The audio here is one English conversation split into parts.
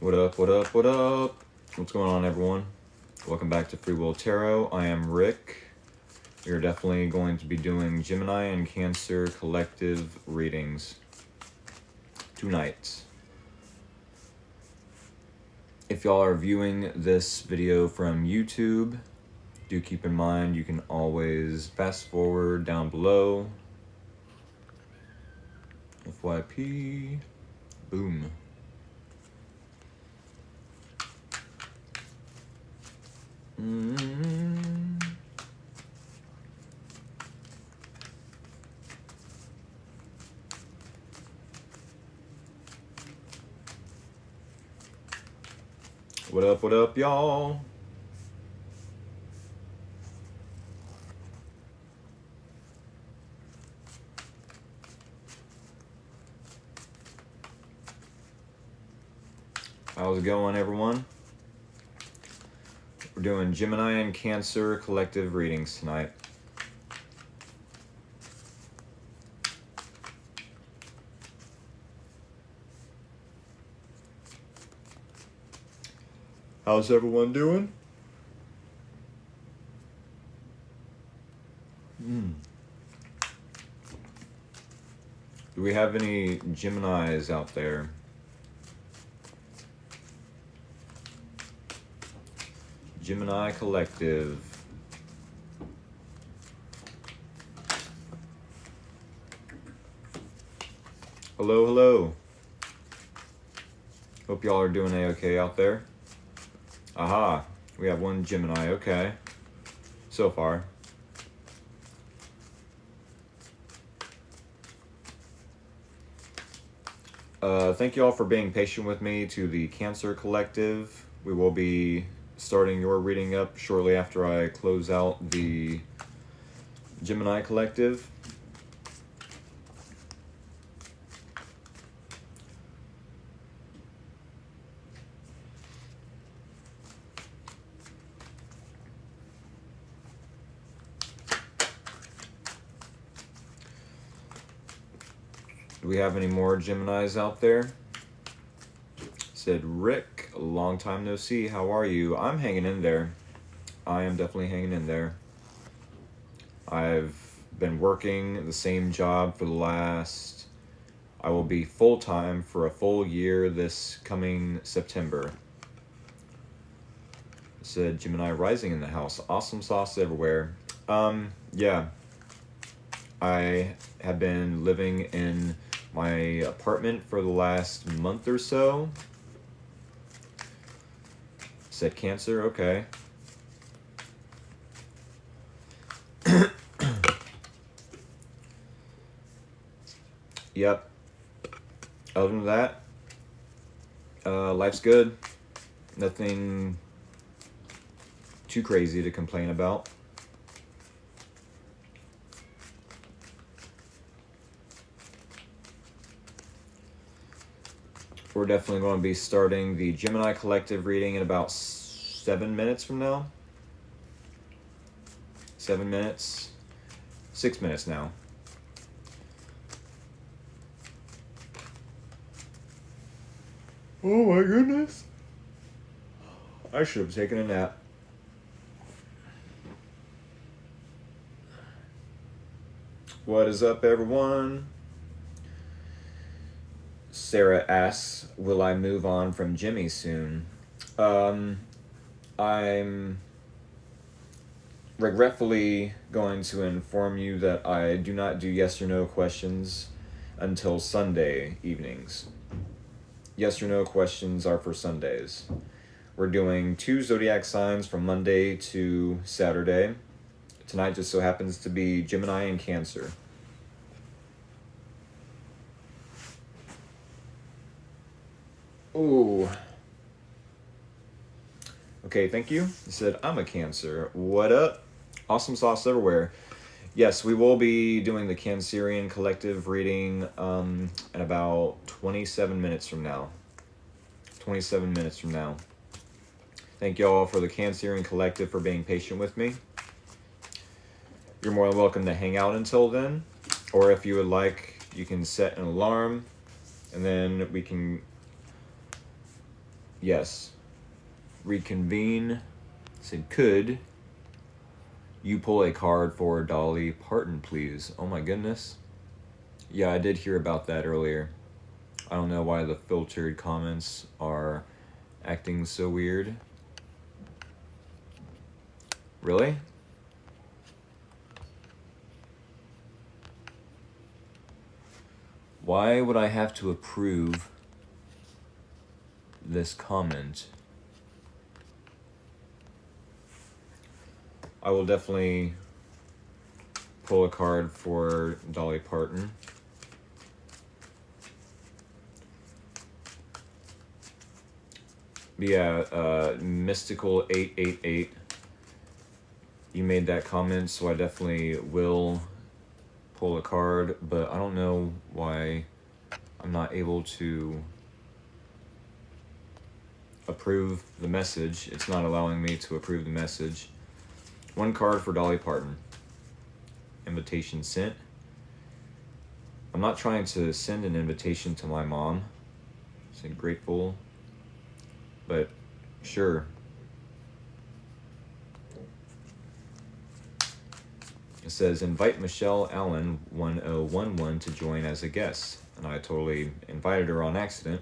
What up, what up, what up? What's going on, everyone? Welcome back to Free Will Tarot. I am Rick. We're definitely going to be doing Gemini and Cancer collective readings tonight. If y'all are viewing this video from YouTube, do keep in mind you can always fast forward down below. FYP. Boom. What up, y'all? How's it going, everyone? We're doing Gemini and Cancer collective readings tonight. How's everyone doing? Do we have any Geminis out there? Gemini collective. Hello, hello. Hope y'all are doing a-okay out there. Aha, we have one Gemini, okay. So far. Thank you all for being patient with me to the Cancer collective. We will be starting your reading up shortly after I close out the Gemini collective. Do we have any more Geminis out there? Said Rick, long time no see. How are you? I'm hanging in there. I am definitely hanging in there. I've been working the same job for the last... I will be full-time for a full year this coming September. Said Gemini rising in the house. Awesome sauce everywhere. Yeah. I have been living in my apartment for the last month or so. Said Cancer, okay. Yep. Other than that, life's good. Nothing too crazy to complain about. We're definitely going to be starting the Gemini collective reading in about 7 minutes from now. 7 minutes. 6 minutes now. Oh my goodness. I should have taken a nap. What is up, everyone? Sarah asks, will I move on from Jimmy soon? I'm regretfully going to inform you that I do not do yes or no questions until Sunday evenings. Yes or no questions are for Sundays. We're doing 2 zodiac signs from Monday to Saturday. Tonight just so happens to be Gemini and Cancer. Ooh. Okay, thank you. He said, I'm a Cancer. What up? Awesome sauce everywhere. Yes, we will be doing the Cancerian collective reading in about 27 minutes from now. 27 minutes from now. Thank you all for the Cancerian collective for being patient with me. You're more than welcome to hang out until then. Or if you would like, you can set an alarm and then we can Yes. Reconvene. Said, could you pull a card for Dolly Parton, please? Oh my goodness. Yeah, I did hear about that earlier. I don't know why the filtered comments are acting so weird. Really? Why would I have to approve this comment? I will definitely pull a card for Dolly Parton. Yeah, Mystical 888. You made that comment, so I definitely will pull a card, but I don't know why I'm not able to approve the message. It's not allowing me to approve the message. One card for Dolly Parton. Invitation sent. I'm not trying to send an invitation to my mom. Say grateful. But sure. It says invite Michelle Allen 1011 to join as a guest. And I totally invited her on accident.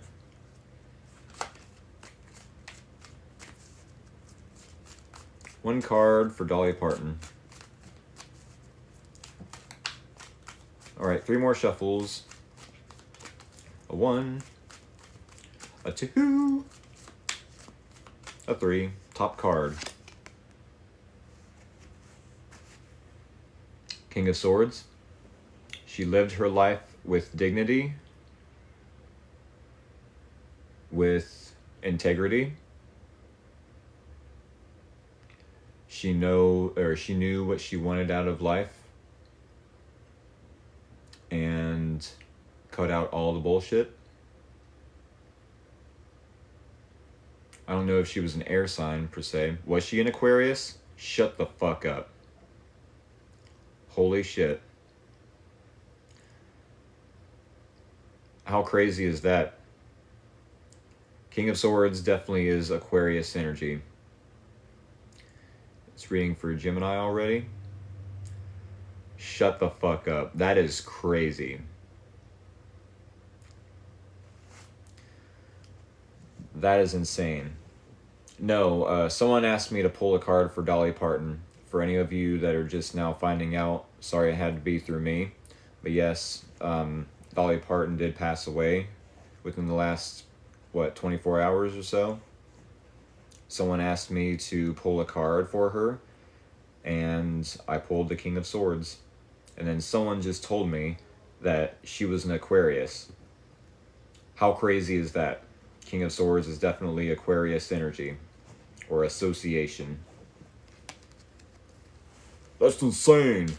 One card for Dolly Parton. Alright, 3 more shuffles. A 1. A 2. A 3. Top card. King of Swords. She lived her life with dignity, with integrity. She knew what she wanted out of life and cut out all the bullshit. I don't know if she was an air sign per se. Was she an Aquarius? Shut the fuck up. Holy shit. How crazy is that? King of Swords definitely is Aquarius energy. It's reading for Gemini already. Shut the fuck up. That is crazy. That is insane. No, someone asked me to pull a card for Dolly Parton. For any of you that are just now finding out, sorry it had to be through me. But yes, Dolly Parton did pass away within the last, 24 hours or so. Someone asked me to pull a card for her, and I pulled the King of Swords. And then someone just told me that she was an Aquarius. How crazy is that? King of Swords is definitely Aquarius energy, or association. That's insane.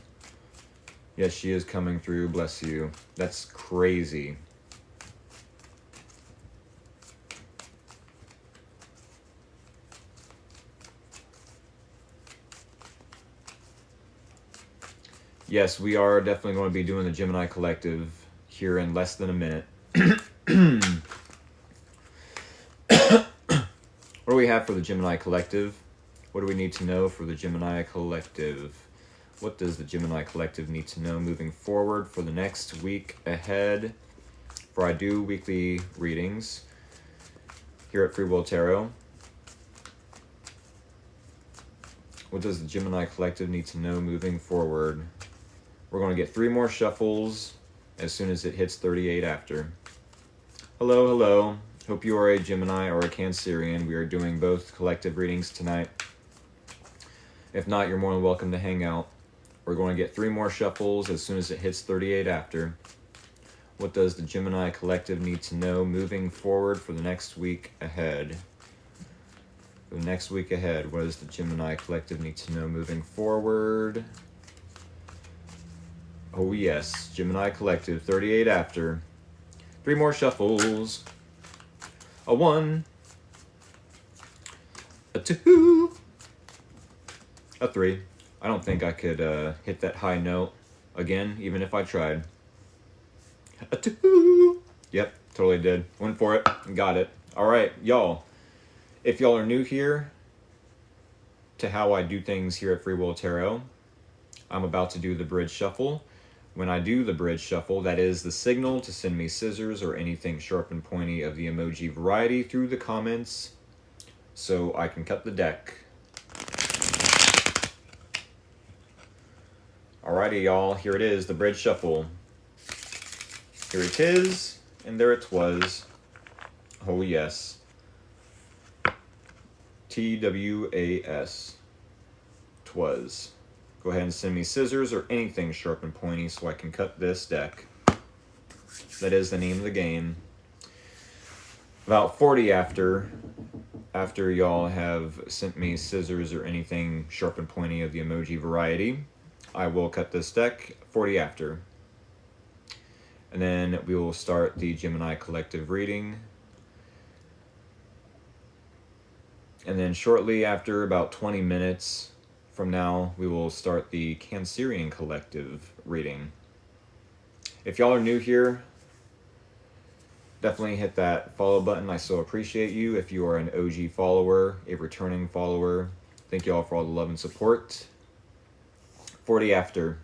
Yes, she is coming through, bless you. That's crazy. Yes, we are definitely going to be doing the Gemini Collective here in less than a minute. What do we have for the Gemini Collective? What do we need to know for the Gemini Collective? What does the Gemini Collective need to know moving forward for the next week ahead? For I do weekly readings here at Free Will Tarot. What does the Gemini Collective need to know moving forward? We're going to get 3 more shuffles as soon as it hits 38 after. Hello, hello. Hope you are a Gemini or a Cancerian. We are doing both collective readings tonight. If not, you're more than welcome to hang out. We're going to get 3 more shuffles as soon as it hits 38 after. What does the Gemini Collective need to know moving forward for the next week ahead? For the next week ahead, what does the Gemini Collective need to know moving forward? Oh yes, Gemini Collective, 38 after. 3 more shuffles. A 1. A 2. A 3. I don't think I could hit that high note again, even if I tried. A 2. Yep, totally did. Went for it. Got it. All right, y'all. If y'all are new here to how I do things here at Free Will Tarot, I'm about to do the bridge shuffle. When I do the bridge shuffle, that is the signal to send me scissors or anything sharp and pointy of the emoji variety through the comments so I can cut the deck. Alrighty, y'all, here it is, the bridge shuffle. Here it is, and there it was. Oh, yes. TWAS. Twas. Go ahead and send me scissors or anything sharp and pointy so I can cut this deck. That is the name of the game. About 40 after y'all have sent me scissors or anything sharp and pointy of the emoji variety, I will cut this deck. 40 after. And then we will start the Gemini collective reading. And then shortly after, about 20 minutes from now, we will start the Cancerian collective reading. If y'all are new here, definitely hit that follow button. I so appreciate you. If you are an OG follower, a returning follower, thank y'all for all the love and support. 40 after.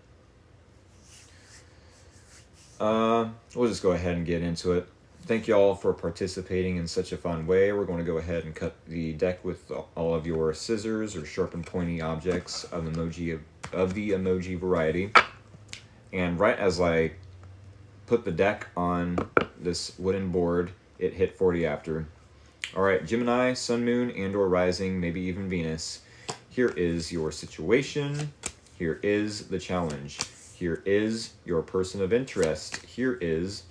We'll just go ahead and get into it. Thank y'all for participating in such a fun way. We're going to go ahead and cut the deck with all of your scissors or sharp and pointy objects of the emoji variety. And right as I put the deck on this wooden board, it hit 40 after. Alright, Gemini, Sun, Moon, and or Rising, maybe even Venus. Here is your situation. Here is the challenge. Here is your person of interest. Here is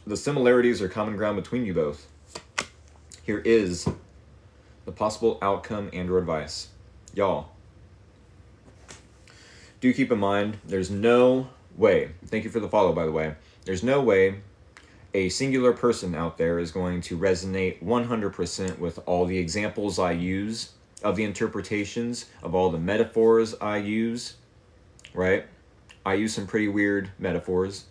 the similarities or common ground between you both. Here is the possible outcome and or advice. Y'all, do keep in mind, there's no way, thank you for the follow by the way, there's no way a singular person out there is going to resonate 100% with all the examples I use, of the interpretations, of all the metaphors I use, right? I use some pretty weird metaphors.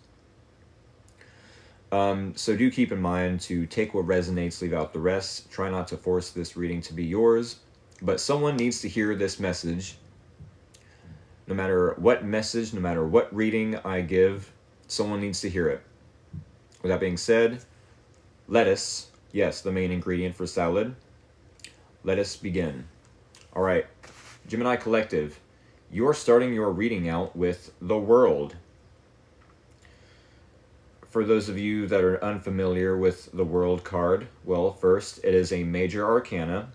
So do keep in mind to take what resonates, leave out the rest. Try not to force this reading to be yours, but someone needs to hear this message. No matter what message, no matter what reading I give, someone needs to hear it. With that being said, lettuce, yes, the main ingredient for salad. Let us begin. All right, Gemini Collective, you're starting your reading out with the world. For those of you that are unfamiliar with the World card, well, first, it is a major arcana.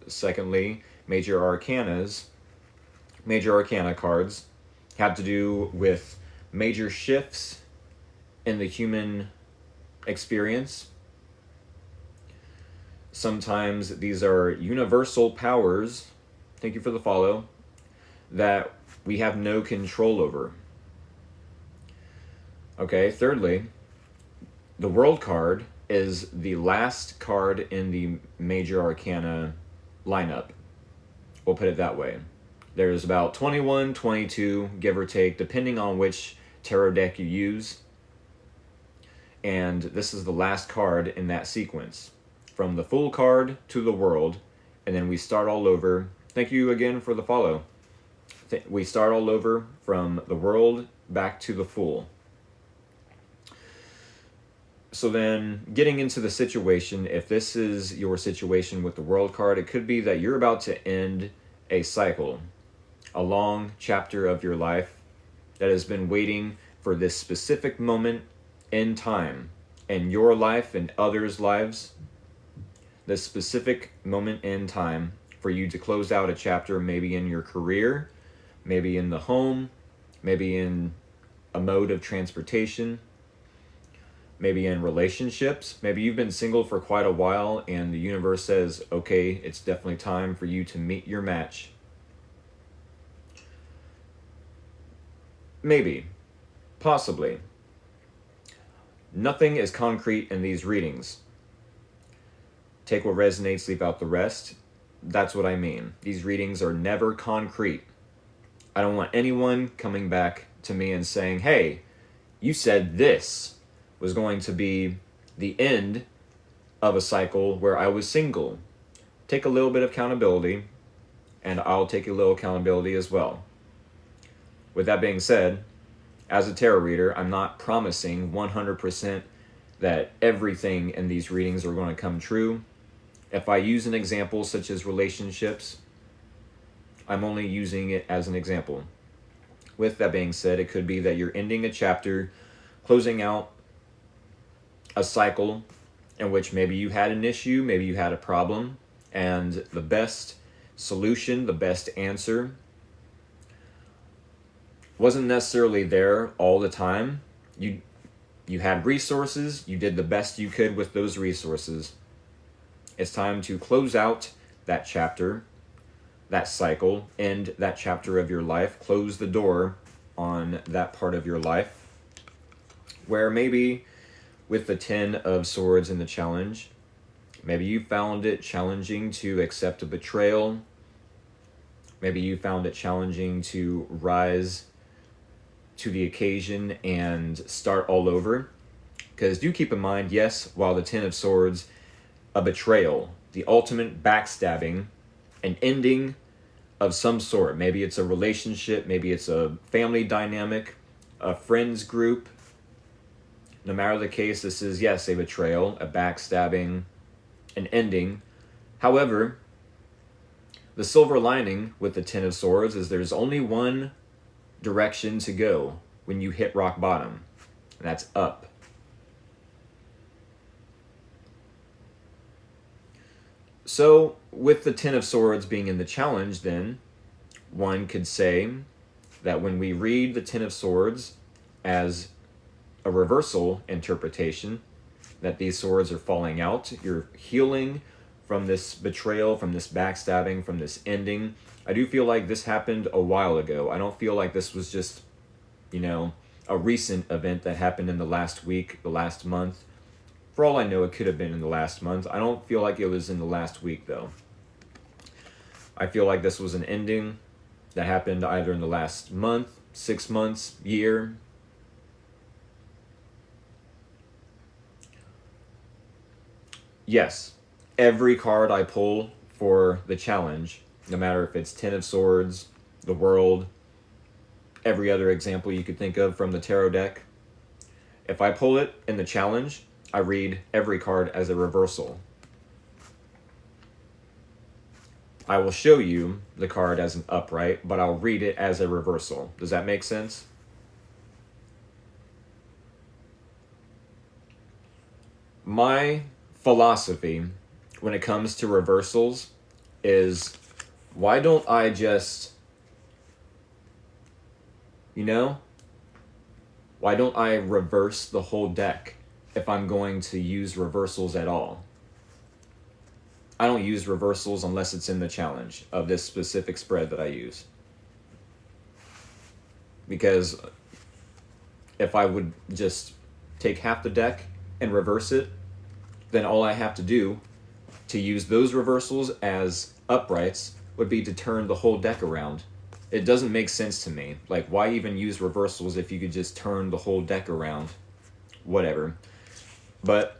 Secondly, major arcana cards have to do with major shifts in the human experience. Sometimes these are universal powers, thank you for the follow, that we have no control over. Okay, thirdly, the World card is the last card in the Major Arcana lineup. We'll put it that way. There's about 21, 22, give or take, depending on which tarot deck you use. And this is the last card in that sequence. From the Fool card to the World, and then we start all over. Thank you again for the follow. We start all over from the World back to the Fool. So then, getting into the situation, if this is your situation with the World card, it could be that you're about to end a cycle, a long chapter of your life that has been waiting for this specific moment in time, in your life and others' lives, this specific moment in time for you to close out a chapter, maybe in your career, maybe in the home, maybe in a mode of transportation, maybe in relationships. Maybe you've been single for quite a while and the universe says, okay, it's definitely time for you to meet your match. Maybe. Possibly. Nothing is concrete in these readings. Take what resonates, leave out the rest. That's what I mean. These readings are never concrete. I don't want anyone coming back to me and saying, hey, you said this was going to be the end of a cycle where I was single. Take a little bit of accountability, and I'll take a little accountability as well. With that being said, as a tarot reader, I'm not promising 100% that everything in these readings are going to come true. If I use an example such as relationships, I'm only using it as an example. With that being said, it could be that you're ending a chapter, closing out a cycle in which maybe you had an issue, maybe you had a problem, and the best solution, the best answer wasn't necessarily there all the time. You had resources, you did the best you could with those resources. It's time to close out that chapter, that cycle, end that chapter of your life, close the door on that part of your life, where maybe with the 10 of Swords in the challenge, maybe you found it challenging to accept a betrayal. Maybe you found it challenging to rise to the occasion and start all over. Because do keep in mind, yes, while the 10 of Swords, a betrayal, the ultimate backstabbing, an ending of some sort. Maybe it's a relationship, maybe it's a family dynamic, a friends group. No matter the case, this is, yes, a betrayal, a backstabbing, an ending. However, the silver lining with the 10 of Swords is there's only one direction to go when you hit rock bottom, and that's up. So, with the 10 of Swords being in the challenge, then, one could say that when we read the 10 of Swords as a reversal interpretation, that these swords are falling out, you're healing from this betrayal, from this backstabbing, from this ending. I do feel like this happened a while ago. I don't feel like this was just, a recent event that happened in the last week, the last month. For all I know, it could have been in the last month. I don't feel like it was in the last week, though. I feel like this was an ending that happened either in the last month, 6 months, year. Yes, every card I pull for the challenge, no matter if it's 10 of Swords, the World, every other example you could think of from the tarot deck, if I pull it in the challenge, I read every card as a reversal. I will show you the card as an upright, but I'll read it as a reversal. Does that make sense? My philosophy when it comes to reversals is, why don't I just, why don't I reverse the whole deck if I'm going to use reversals at all? I don't use reversals unless it's in the challenge of this specific spread that I use. Because if I would just take half the deck and reverse it, then all I have to do to use those reversals as uprights would be to turn the whole deck around. It doesn't make sense to me. Like, why even use reversals if you could just turn the whole deck around? Whatever. But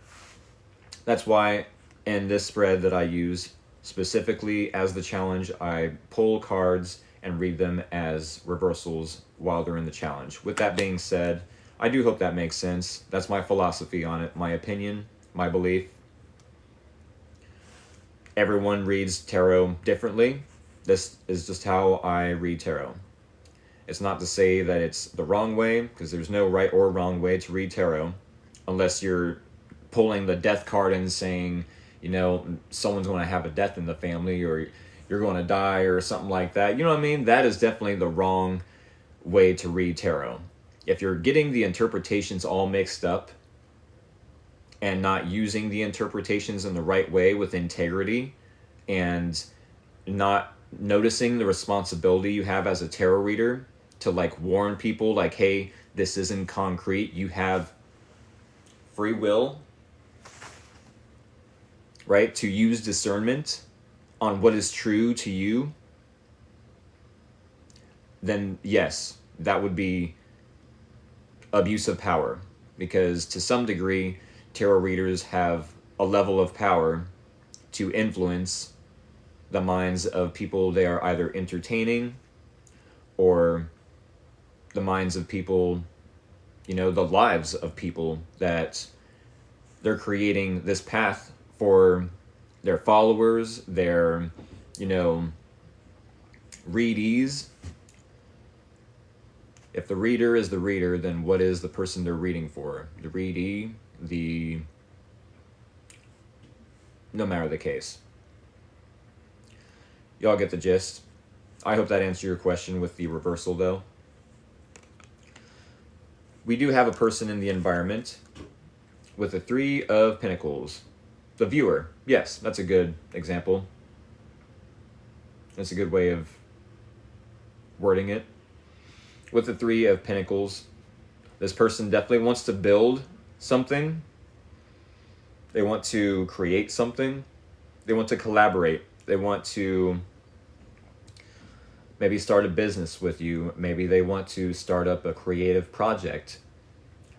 that's why in this spread that I use, specifically as the challenge, I pull cards and read them as reversals while they're in the challenge. With that being said, I do hope that makes sense. That's my philosophy on it, my opinion, my belief. Everyone reads tarot differently. This is just how I read tarot. It's not to say that it's the wrong way, because there's no right or wrong way to read tarot, unless you're pulling the death card and saying, someone's going to have a death in the family, or you're going to die, or something like that. You know what I mean? That is definitely the wrong way to read tarot. If you're getting the interpretations all mixed up and not using the interpretations in the right way with integrity, and not noticing the responsibility you have as a tarot reader to warn people hey, this isn't concrete, you have free will, right, to use discernment on what is true to you, then yes, that would be abuse of power. Because to some degree, tarot readers have a level of power to influence the minds of people they are either entertaining, or the minds of people, the lives of people that they're creating this path for their followers, their, readees. If the reader is the reader, then what is the person they're reading for? The readee, no matter the case. Y'all get the gist. I hope that answered your question with the reversal, though. We do have a person in the environment with the 3 of Pentacles. The viewer. Yes, that's a good example. That's a good way of wording it. With the 3 of Pentacles, this person definitely wants to build something. They want to create something. They want to collaborate. They want to maybe start a business with you. Maybe they want to start up a creative project.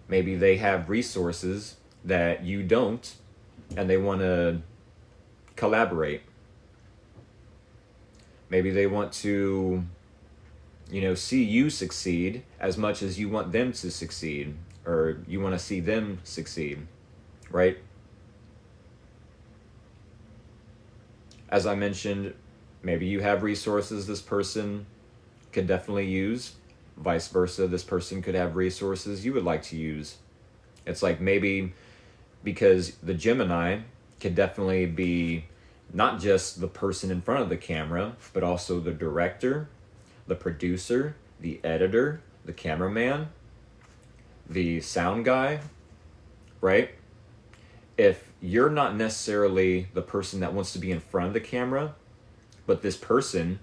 Maybe they have resources that you don't, and they want to collaborate. Maybe they want to, see you succeed as much as you want them to succeed, or you want to see them succeed, right? As I mentioned, maybe you have resources this person could definitely use. Vice versa, this person could have resources you would like to use. It's like maybe because the Gemini could definitely be not just the person in front of the camera, but also the director, the producer, the editor, the cameraman, the sound guy, right? If you're not necessarily the person that wants to be in front of the camera, but this person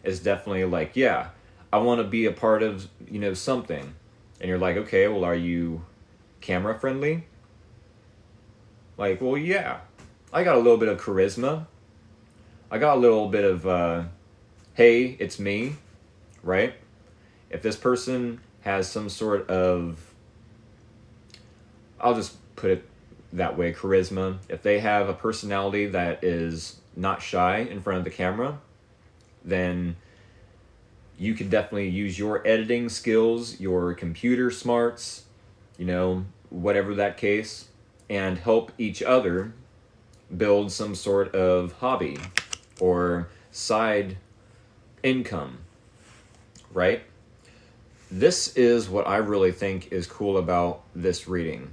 is definitely like, yeah, I want to be a part of, something. And you're like, okay, well, are you camera friendly? Like, well, yeah, I got a little bit of charisma. I got a little bit of, hey, it's me, right? If this person has some sort of, I'll just put it that way, charisma. If they have a personality that is not shy in front of the camera, then you could definitely use your editing skills, your computer smarts, whatever that case, and help each other build some sort of hobby or side income, right? This is what I really think is cool about this reading.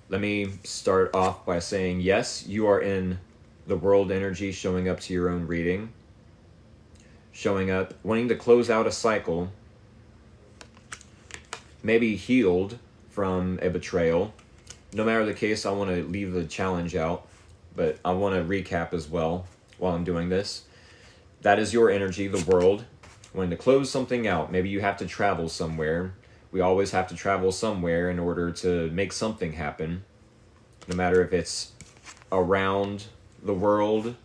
Let me start off by saying, yes, you are in the world energy, showing up to your own reading, showing up, wanting to close out a cycle, maybe healed from a betrayal. No matter the case, I want to leave the challenge out, but I want to recap as well while I'm doing this. That is your energy, the world, wanting to close something out. Maybe you have to travel somewhere. We always have to travel somewhere in order to make something happen, no matter if it's around the world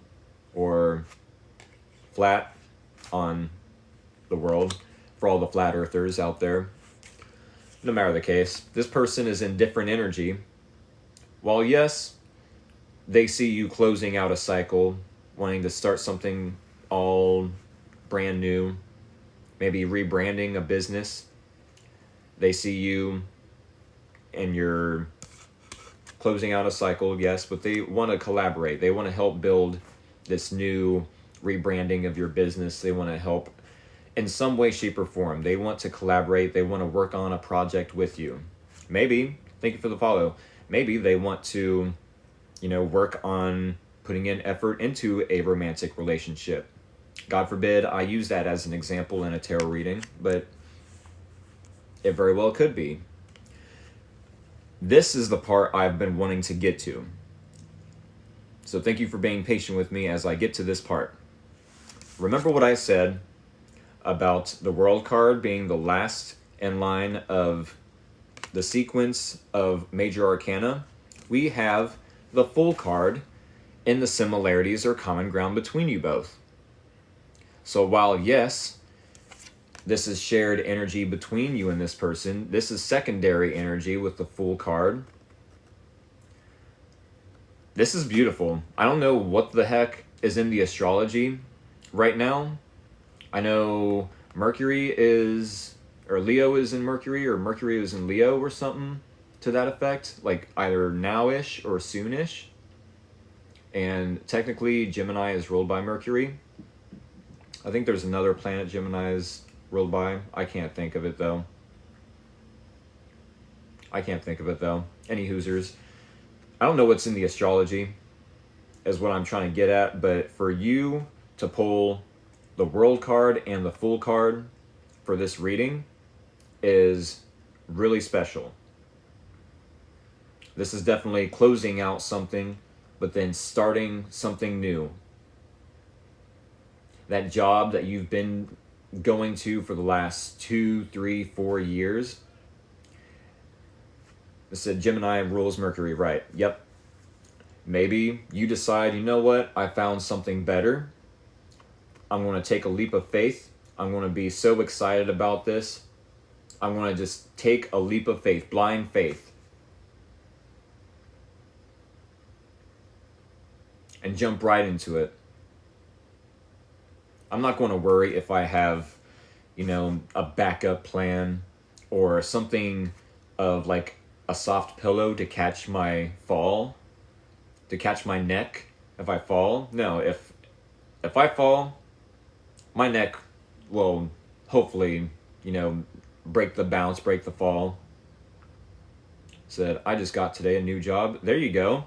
or flat on the world, for all the flat earthers out there. No matter the case, this person is in different energy. While yes, they see you closing out a cycle, wanting to start something all brand new, maybe rebranding a business. They see you and you're closing out a cycle, yes, but they want to collaborate. They want to help build this new rebranding of your business. They want to help in some way, shape, or form. They want to collaborate. They want to work on a project with you. Maybe, thank you for the follow, maybe they want to, work on putting in effort into a romantic relationship. God forbid I use that as an example in a tarot reading, but it very well could be. This is the part I've been wanting to get to. So thank you for being patient with me as I get to this part. Remember what I said about the World card being the last in line of the sequence of major arcana? We have the Fool card in the similarities or common ground between you both. So while yes, this is shared energy between you and this person, this is secondary energy with the Fool card. This is beautiful. I don't know what the heck is in the astrology right now. I know Mercury is, or Leo is in Mercury, or Mercury is in Leo or something to that effect, like either now-ish or soon-ish. And technically Gemini is ruled by Mercury. I think there's another planet Gemini is ruled by. I can't think of it though. Any hoosers. I don't know what's in the astrology is what I'm trying to get at, but for you to pull the World card and the Fool card for this reading is really special. This is definitely closing out something, but then starting something new. That job that you've been going to for the last 2, 3, 4 years. It said Gemini rules Mercury, right? Yep. Maybe you decide, you know what? I found something better. I'm going to take a leap of faith. I'm going to be so excited about this. I'm going to just take a leap of faith, blind faith. And jump right into it. I'm not going to worry if I have, a backup plan or something of like a soft pillow to catch my fall, to catch my neck if I fall. No, if I fall, my neck will hopefully, break the bounce, break the fall. Said, I just got today a new job. There you go.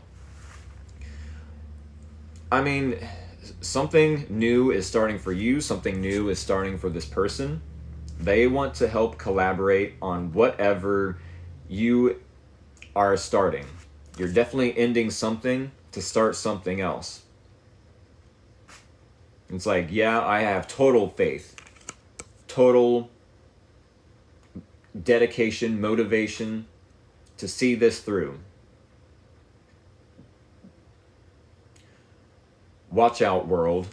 I mean, something new is starting for you. Something new is starting for this person. They want to help collaborate on whatever you are starting. You're definitely ending something to start something else. It's like, yeah, I have total faith, total dedication, motivation to see this through. Watch out, world.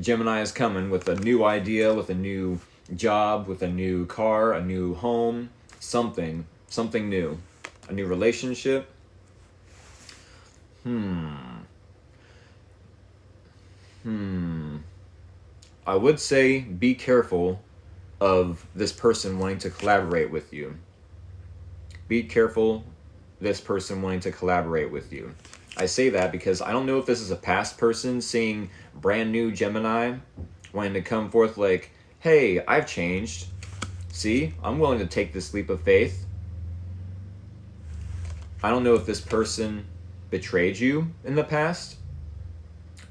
Gemini is coming with a new idea, with a new job, with a new car, a new home, something new. A new relationship. I would say be careful of this person wanting to collaborate with you. Be careful this person wanting to collaborate with you. I say that because I don't know if this is a past person seeing brand new Gemini wanting to come forth like, hey, I've changed. See, I'm willing to take this leap of faith. I don't know if this person betrayed you in the past,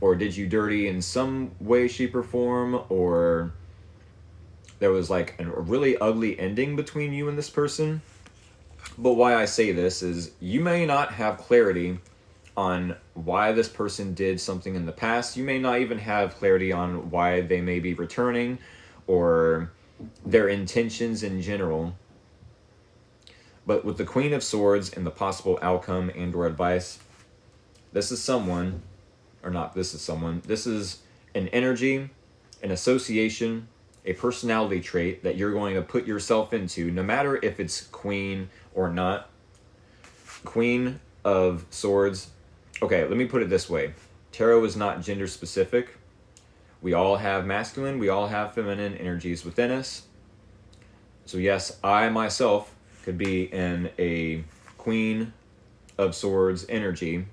or did you dirty in some way, shape, or form, or there was like a really ugly ending between you and this person. But why I say this is you may not have clarity on why this person did something in the past. You may not even have clarity on why they may be returning or their intentions in general. But with the Queen of Swords and the possible outcome and or advice, this is someone, or not this is someone, this is an energy, an association, a personality trait that you're going to put yourself into, no matter if it's Queen or not. Queen of Swords. Okay, let me put it this way. Tarot is not gender specific. We all have masculine, we all have feminine energies within us. So yes, I myself could be in a Queen of Swords energy,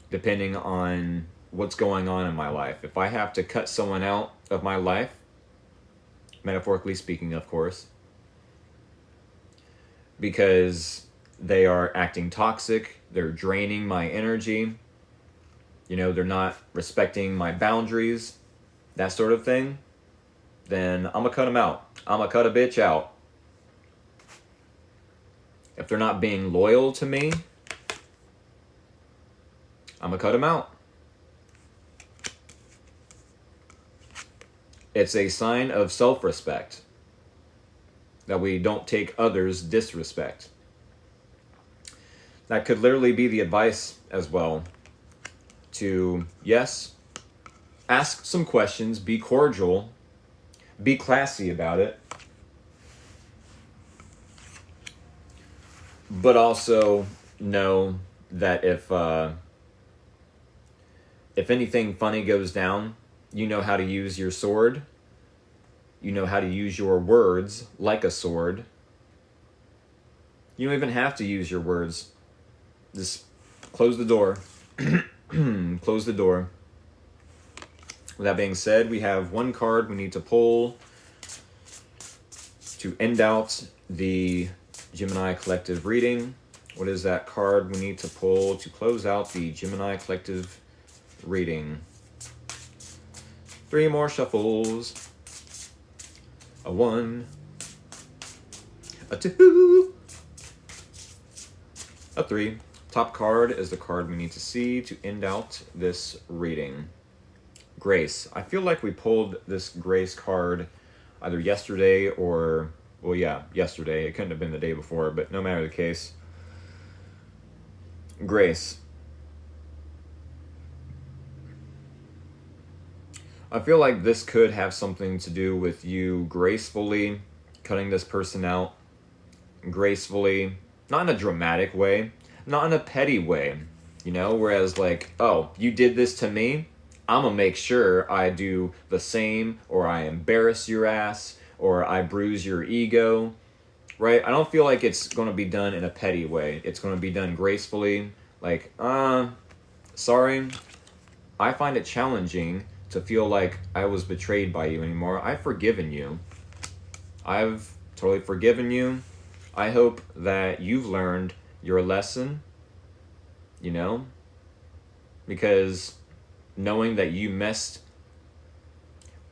depending on what's going on in my life. If I have to cut someone out of my life, metaphorically speaking, of course, because they are acting toxic, they're draining my energy, they're not respecting my boundaries, that sort of thing, then I'm gonna cut them out. I'm gonna cut a bitch out. If they're not being loyal to me, I'm gonna cut them out. It's a sign of self-respect that we don't take others' disrespect. That could literally be the advice as well. To, yes, ask some questions, be cordial, be classy about it, but also know that if anything funny goes down, you know how to use your sword. You know how to use your words like a sword. You don't even have to use your words. Just close the door. Close the door. With that being said, we have one card we need to pull to end out the Gemini collective reading. What is that card we need to pull to close out the Gemini collective reading? 3 more shuffles. A 1, a 2, a 3. Top card is the card we need to see to end out this reading. Grace. I feel like we pulled this Grace card either yesterday or, well, yeah, yesterday. It couldn't have been the day before, but no matter the case. Grace. I feel like this could have something to do with you gracefully cutting this person out. Gracefully, not in a dramatic way, not in a petty way, you know, whereas like, oh, you did this to me, I'm gonna make sure I do the same, or I embarrass your ass, or I bruise your ego, right? I don't feel like it's gonna be done in a petty way. It's gonna be done gracefully, like, sorry, I find it challenging to feel like I was betrayed by you anymore. I've forgiven you. I've totally forgiven you. I hope that you've learned your lesson, you know, because knowing that you messed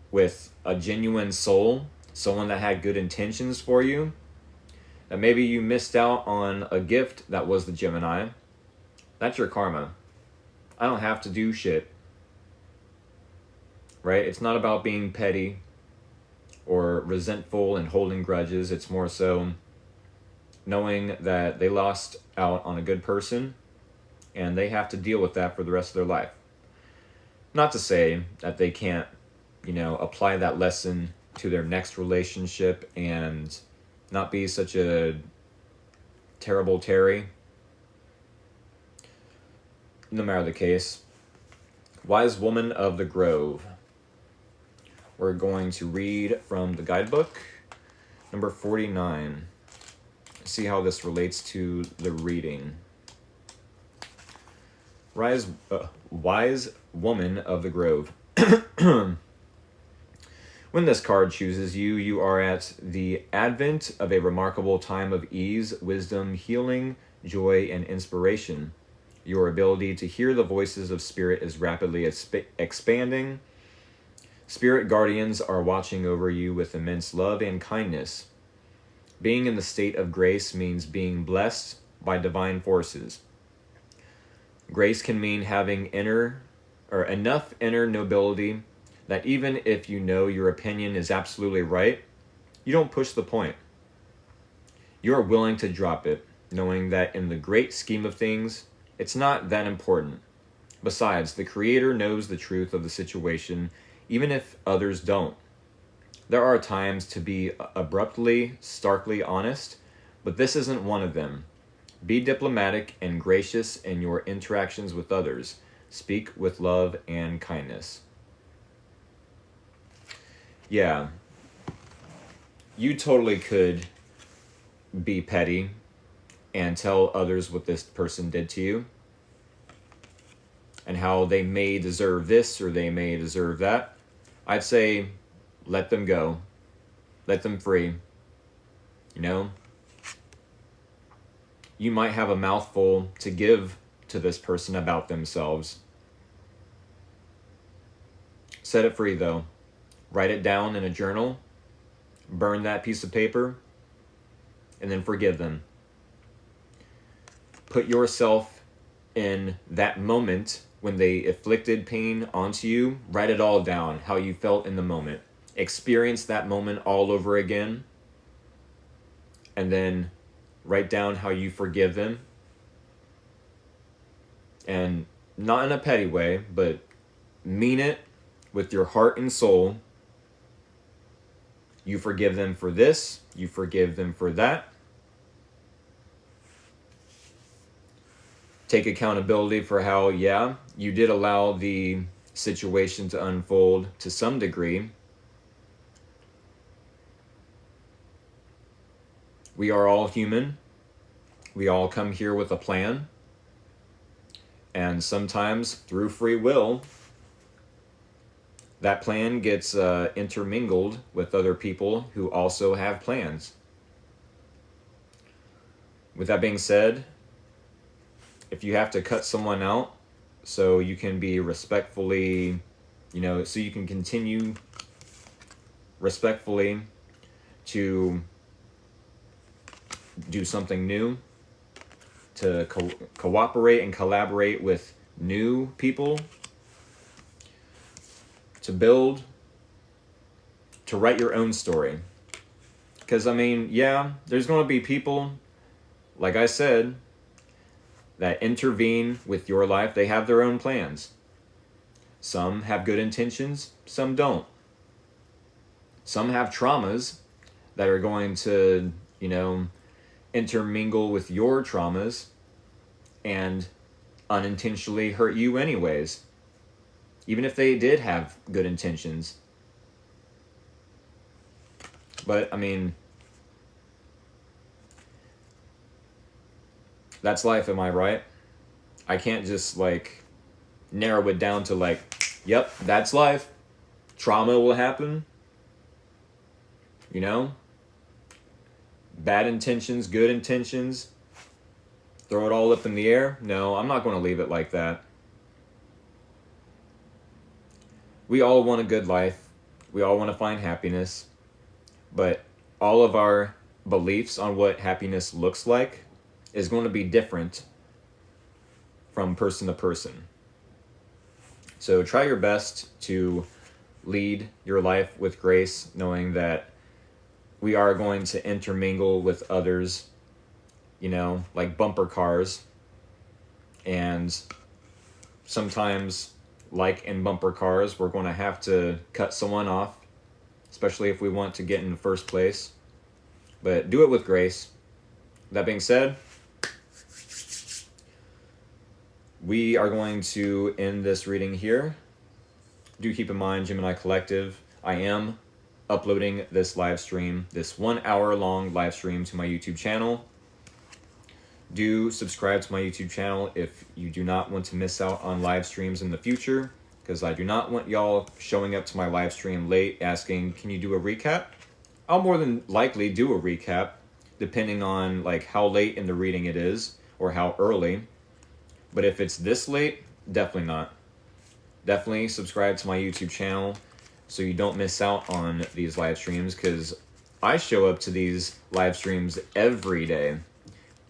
with a genuine soul, someone that had good intentions for you, that maybe you missed out on a gift that was the Gemini, that's your karma. I don't have to do shit. Right? It's not about being petty or resentful and holding grudges. It's more so knowing that they lost out on a good person and they have to deal with that for the rest of their life. Not to say that they can't, you know, apply that lesson to their next relationship and not be such a terrible Terry. No matter the case. Wise Woman of the Grove. We're going to read from the guidebook, number 49. See how this relates to the reading. Wise Woman of the Grove. When this card chooses you, you are at the advent of a remarkable time of ease, wisdom, healing, joy, and inspiration. Your ability to hear the voices of spirit is rapidly expanding. Spirit guardians are watching over you with immense love and kindness. Being in the state of grace means being blessed by divine forces. Grace can mean having enough inner nobility that even if you know your opinion is absolutely right, you don't push the point. You are willing to drop it, knowing that in the great scheme of things, it's not that important. Besides, the Creator knows the truth of the situation, even if others don't. There are times to be abruptly, starkly honest, but this isn't one of them. Be diplomatic and gracious in your interactions with others. Speak with love and kindness. Yeah, you totally could be petty and tell others what this person did to you and how they may deserve this or they may deserve that. I'd say let them go. Let them free. You know? You might have a mouthful to give to this person about themselves. Set it free, though. Write it down in a journal. Burn that piece of paper. And then forgive them. Put yourself in that moment when they inflicted pain onto you. Write it all down, how you felt in the moment. Experience that moment all over again. And then write down how you forgive them. And not in a petty way, but mean it with your heart and soul. You forgive them for this. You forgive them for that. take accountability for how, yeah, you did allow the situation to unfold to some degree. We are all human. We all come here with a plan. And sometimes through free will, that plan gets intermingled with other people who also have plans. With that being said, if you have to cut someone out so you can be respectfully, so you can continue respectfully to do something new, to cooperate and collaborate with new people, to build, to write your own story. Because, I mean, yeah, there's going to be people, like I said, that intervene with your life. They have their own plans. Some have good intentions, some don't. Some have traumas that are going to, intermingle with your traumas and unintentionally hurt you anyways, even if they did have good intentions. But, I mean, that's life, am I right? I can't just, narrow it down to, yep, that's life. Trauma will happen. Bad intentions, good intentions. Throw it all up in the air. No, I'm not going to leave it like that. We all want a good life. We all want to find happiness. But all of our beliefs on what happiness looks like is going to be different from person to person. So try your best to lead your life with grace, knowing that we are going to intermingle with others, like bumper cars. And sometimes, like in bumper cars, we're going to have to cut someone off, especially if we want to get in the first place. But do it with grace. That being said, we are going to end this reading here. Do keep in mind, Gemini Collective, I am uploading this live stream, this 1 hour long live stream, to my YouTube channel. Do subscribe to my YouTube channel if you do not want to miss out on live streams in the future, because I do not want y'all showing up to my live stream late asking, can you do a recap? I'll more than likely do a recap, depending on how late in the reading it is or how early. But if it's this late, definitely not. Definitely subscribe to my YouTube channel so you don't miss out on these live streams, because I show up to these live streams every day,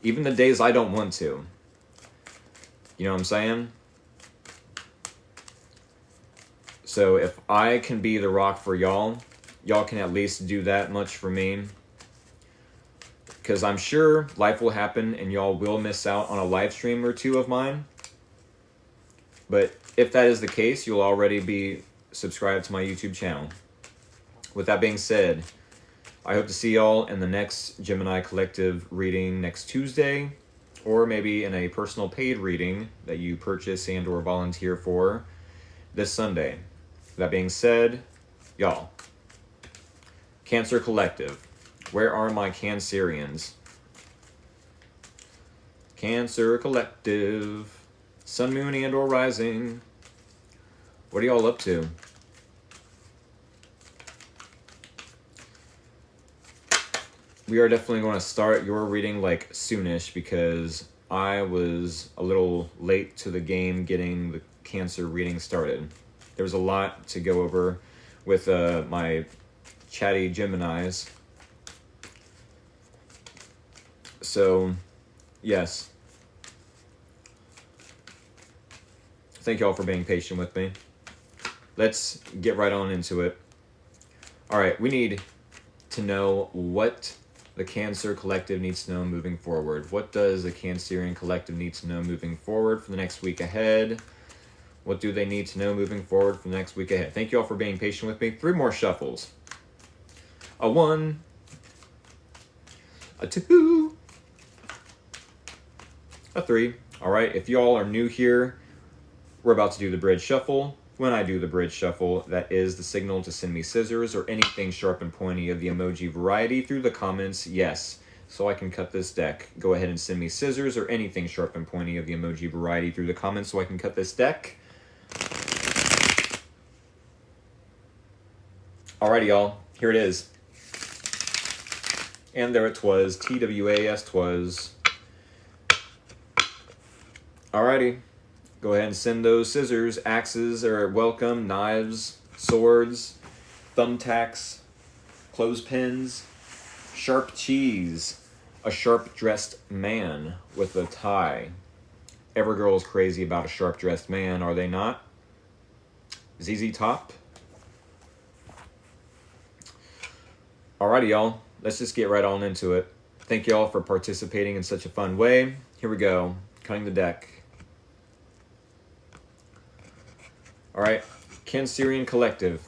even the days I don't want to. You know what I'm saying? So if I can be the rock for y'all, y'all can at least do that much for me. Because I'm sure life will happen and y'all will miss out on a live stream or two of mine. But if that is the case, you'll already be subscribed to my YouTube channel. With that being said, I hope to see y'all in the next Gemini Collective reading next Tuesday, or maybe in a personal paid reading that you purchase and or volunteer for this Sunday. That being said, y'all, Cancer Collective, where are my Cancerians? Cancer Collective, Sun, Moon, and or Rising. What are y'all up to? We are definitely going to start your reading soonish, because I was a little late to the game getting the Cancer reading started. There was a lot to go over with my chatty Geminis. So, yes. Thank you all for being patient with me. Let's get right on into it. All right, we need to know what the Cancer Collective needs to know moving forward. What does the Cancerian Collective need to know moving forward for the next week ahead? What do they need to know moving forward for the next week ahead? Thank you all for being patient with me. 3 more shuffles. A 1, a 2, a 3. All right, if y'all are new here, we're about to do the bridge shuffle. When I do the bridge shuffle, that is the signal to send me scissors or anything sharp and pointy of the emoji variety through the comments, yes, so I can cut this deck. Go ahead and send me scissors or anything sharp and pointy of the emoji variety through the comments so I can cut this deck. Alrighty, y'all, here it is. And there it was, TWAS twas. Alrighty. Go ahead and send those scissors. Axes are welcome. Knives, swords, thumbtacks, clothespins, sharp cheese, a sharp-dressed man with a tie. Every girl is crazy about a sharp-dressed man, are they not? ZZ Top. Alrighty, y'all. Let's just get right on into it. Thank y'all for participating in such a fun way. Here we go. Cutting the deck. All right, Cancerian Collective,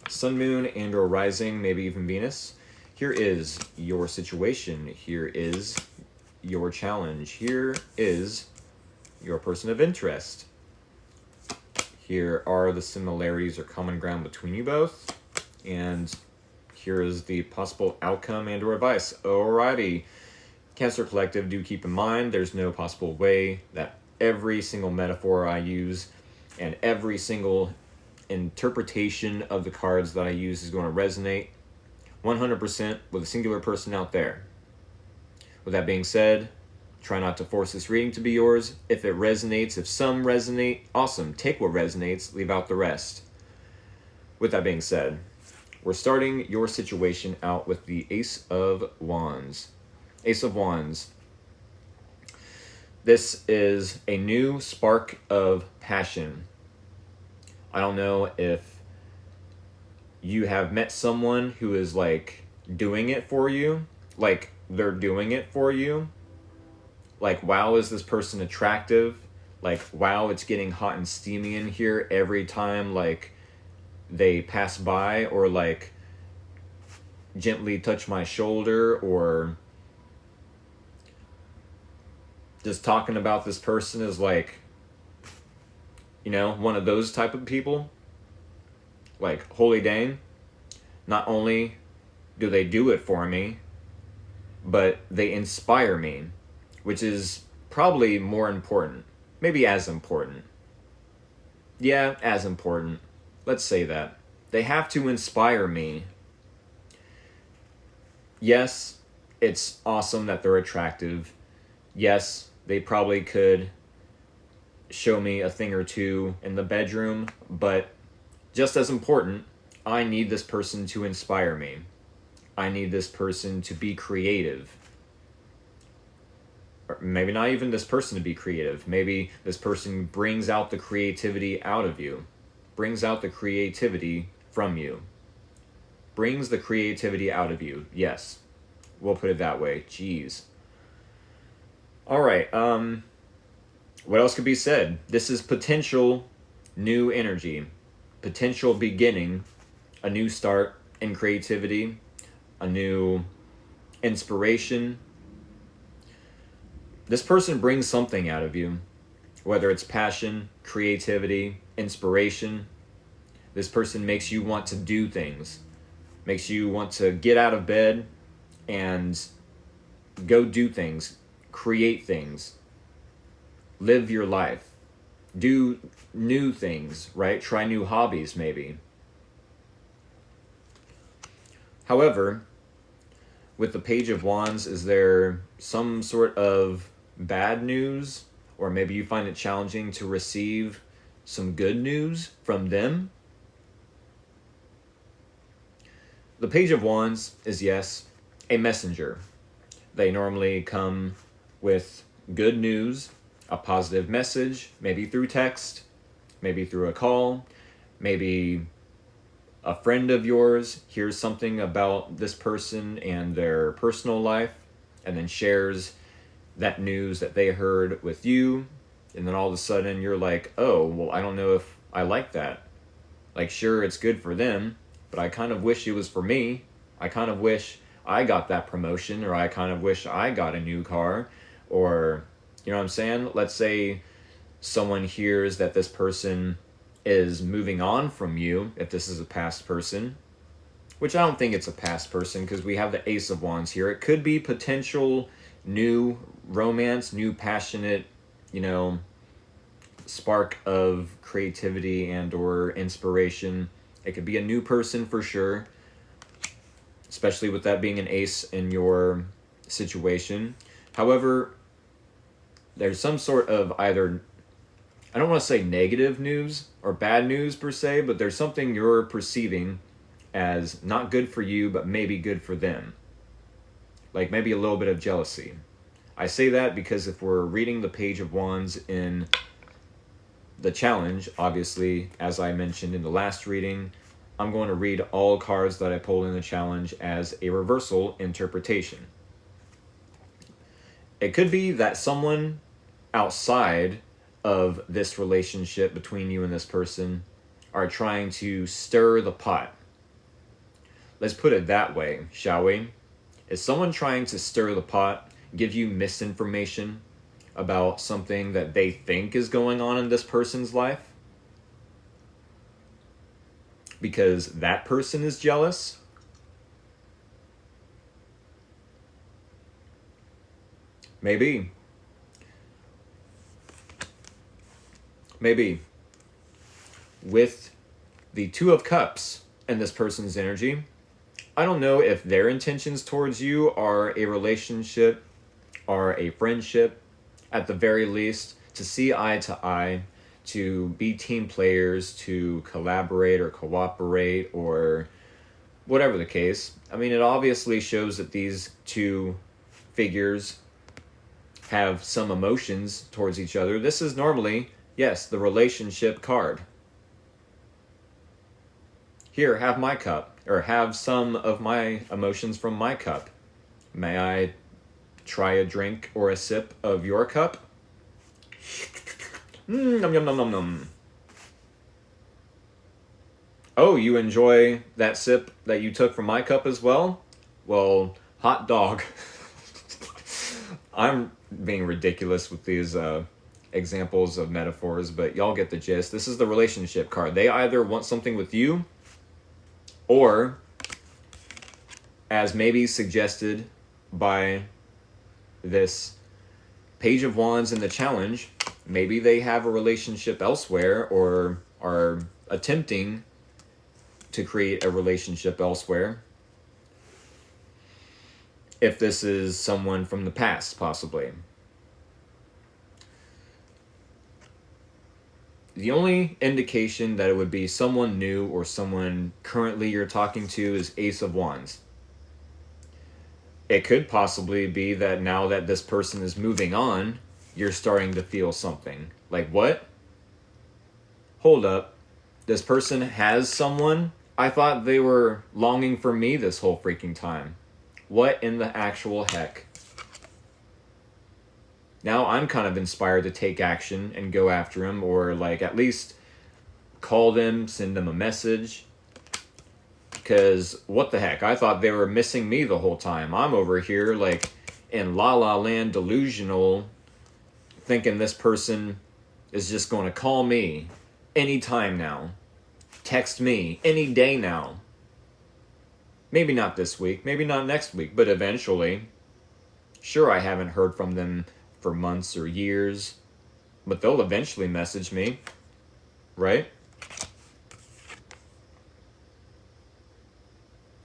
Sun, Moon, and or Rising, maybe even Venus. Here is your situation. Here is your challenge. Here is your person of interest. Here are the similarities or common ground between you both. And here is the possible outcome and or advice. Alrighty, Cancer Collective, do keep in mind there's no possible way that every single metaphor I use and every single interpretation of the cards that I use is going to resonate 100% with a singular person out there. With that being said, try not to force this reading to be yours. If it resonates, if some resonate, awesome. Take what resonates, leave out the rest. With that being said, we're starting your situation out with the Ace of Wands. Ace of Wands. This is a new spark of passion. I don't know if you have met someone who is like doing it for you, like they're doing it for you. Like, wow, is this person attractive? Like, wow, it's getting hot and steamy in here every time like they pass by, or like gently touch my shoulder, or just talking about this person is like, you know, one of those type of people. Like, holy dang, not only do they do it for me, but they inspire me, which is probably more important. Maybe as important. Yeah, as important. Let's say that. They have to inspire me. Yes, it's awesome that they're attractive. Yes, they probably could show me a thing or two in the bedroom, but just as important, I need this person to inspire me. I need this person to be creative. Or maybe not even this person to be creative. Maybe this person brings out the creativity out of you. Brings out the creativity from you. Brings the creativity out of you. Yes. We'll put it that way. Jeez. Alright, what else could be said? This is potential new energy. Potential beginning. A new start in creativity. A new inspiration. This person brings something out of you. Whether it's passion, creativity, inspiration. This person makes you want to do things. Makes you want to get out of bed and go do things. Create things. Live your life. Do new things, right? Try new hobbies, maybe. However, with the Page of Wands, is there some sort of bad news? Or maybe you find it challenging to receive some good news from them? The Page of Wands is, yes, a messenger. They normally come with good news, a positive message, maybe through text, maybe through a call, maybe a friend of yours hears something about this person and their personal life and then shares that news that they heard with you, and then all of a sudden you're like, oh, well, I don't know if I like that. Like, sure, it's good for them, but I kind of wish it was for me. I kind of wish I got that promotion, or I kind of wish I got a new car, or, You know what I'm saying? Let's say someone hears that this person is moving on from you, if this is a past person, which I don't think it's a past person because we have the Ace of Wands here. It could be potential new romance, new passionate, you know, spark of creativity and or inspiration. It could be a new person for sure, especially with that being an ace in your situation. However, there's some sort of either, I don't want to say negative news or bad news per se, but there's something you're perceiving as not good for you, but maybe good for them. Like maybe a little bit of jealousy. I say that because if we're reading the Page of Wands in the challenge, obviously, as I mentioned in the last reading, I'm going to read all cards that I pulled in the challenge as a reversal interpretation. It could be that someone outside of this relationship between you and this person are trying to stir the pot. Let's put it that way, shall we? Is someone trying to stir the pot, give you misinformation about something that they think is going on in this person's life? Because that person is jealous? Maybe. Maybe. With the Two of Cups and this person's energy, I don't know if their intentions towards you are a relationship or a friendship, at the very least, to see eye to eye, to be team players, to collaborate or cooperate or whatever the case. I mean, it obviously shows that these two figures have some emotions towards each other. This is normally, yes, the relationship card. Here, have my cup, or have some of my emotions from my cup. May I try a drink or a sip of your cup? Nom nom nom nom nom. Oh, you enjoy that sip that you took from my cup as well? Well, hot dog. I'm being ridiculous with these examples of metaphors, but y'all get the gist. This is the relationship card. They either want something with you, or, as maybe suggested by this Page of Wands in the challenge, maybe they have a relationship elsewhere or are attempting to create a relationship elsewhere. If this is someone from the past, possibly. The only indication that it would be someone new or someone currently you're talking to is Ace of Wands. It could possibly be that now that this person is moving on, you're starting to feel something. Like, what? Hold up. This person has someone? I thought they were longing for me this whole freaking time. What in the actual heck? Now I'm kind of inspired to take action and go after him, or like at least call them, send them a message. Because what the heck? I thought they were missing me the whole time. I'm over here like in La La Land delusional, thinking this person is just going to call me anytime now. Text me any day now. Maybe not this week, maybe not next week, but eventually. Sure, I haven't heard from them for months or years, but they'll eventually message me, right?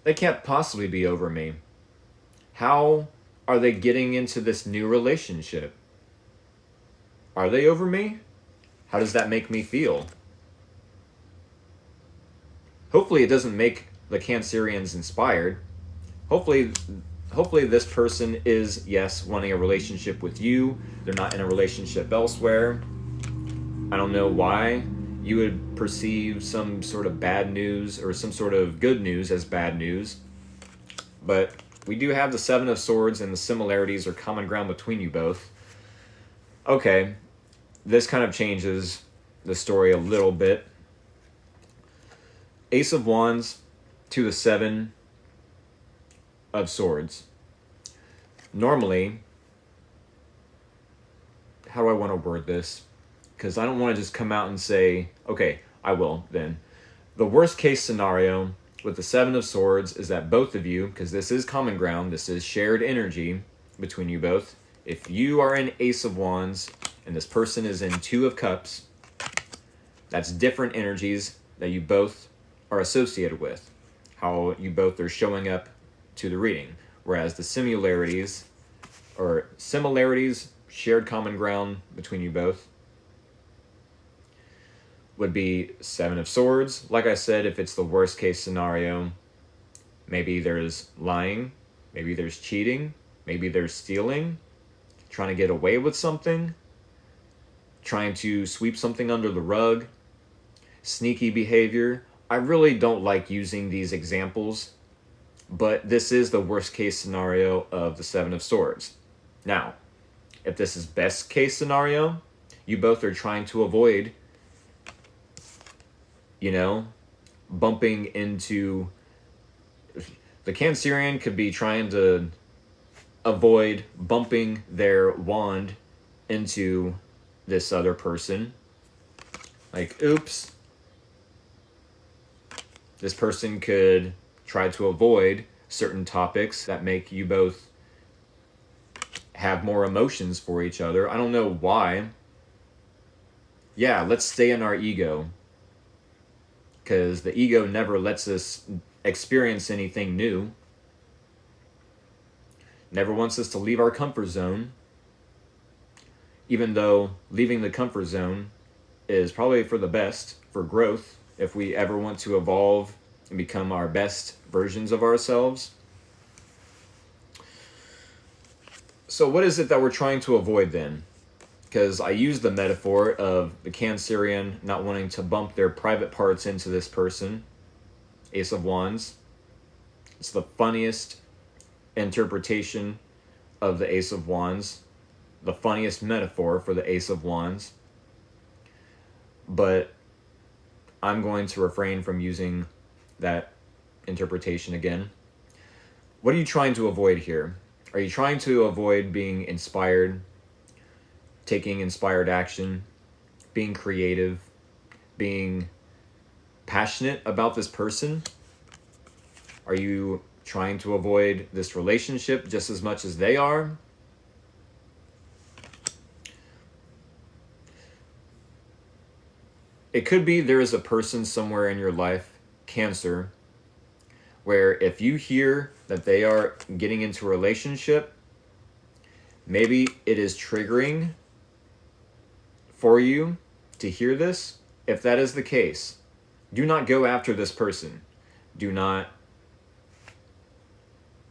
They can't possibly be over me. How are they getting into this new relationship? Are they over me? How does that make me feel? Hopefully it doesn't make the Cancerians inspired. Hopefully this person is, yes, wanting a relationship with you. They're not in a relationship elsewhere. I don't know why you would perceive some sort of bad news or some sort of good news as bad news. But we do have the Seven of Swords, and the similarities are common ground between you both. Okay, this kind of changes the story a little bit. Ace of Wands to the Seven of Swords. Normally, how do I want to word this? Because I don't want to just come out and say, okay, I will then. The worst case scenario with the Seven of Swords is that both of you, because this is common ground, this is shared energy between you both. If you are in Ace of Wands and this person is in Two of Cups, that's different energies that you both are associated with, how you both are showing up to the reading. Whereas the similarities, shared common ground between you both, would be Seven of Swords. Like I said, if it's the worst case scenario, maybe there's lying, maybe there's cheating, maybe there's stealing, trying to get away with something, trying to sweep something under the rug, sneaky behavior. I really don't like using these examples, but this is the worst case scenario of the Seven of Swords. Now, if this is best case scenario, you both are trying to avoid, bumping into... The Cancerian could be trying to avoid bumping their wand into this other person. Like, oops. This person could try to avoid certain topics that make you both have more emotions for each other. I don't know why. Yeah, let's stay in our ego. Because the ego never lets us experience anything new. Never wants us to leave our comfort zone. Even though leaving the comfort zone is probably for the best, for growth, if we ever want to evolve and become our best versions of ourselves. So what is it that we're trying to avoid then? Because I use the metaphor of the Cancerian not wanting to bump their private parts into this person. Ace of Wands. It's the funniest interpretation of the Ace of Wands. The funniest metaphor for the Ace of Wands. But I'm going to refrain from using that interpretation again. What are you trying to avoid here? Are you trying to avoid being inspired, taking inspired action, being creative, being passionate about this person? Are you trying to avoid this relationship just as much as they are? It could be there is a person somewhere in your life, Cancer, where if you hear that they are getting into a relationship, maybe it is triggering for you to hear this. If that is the case, do not go after this person. Do not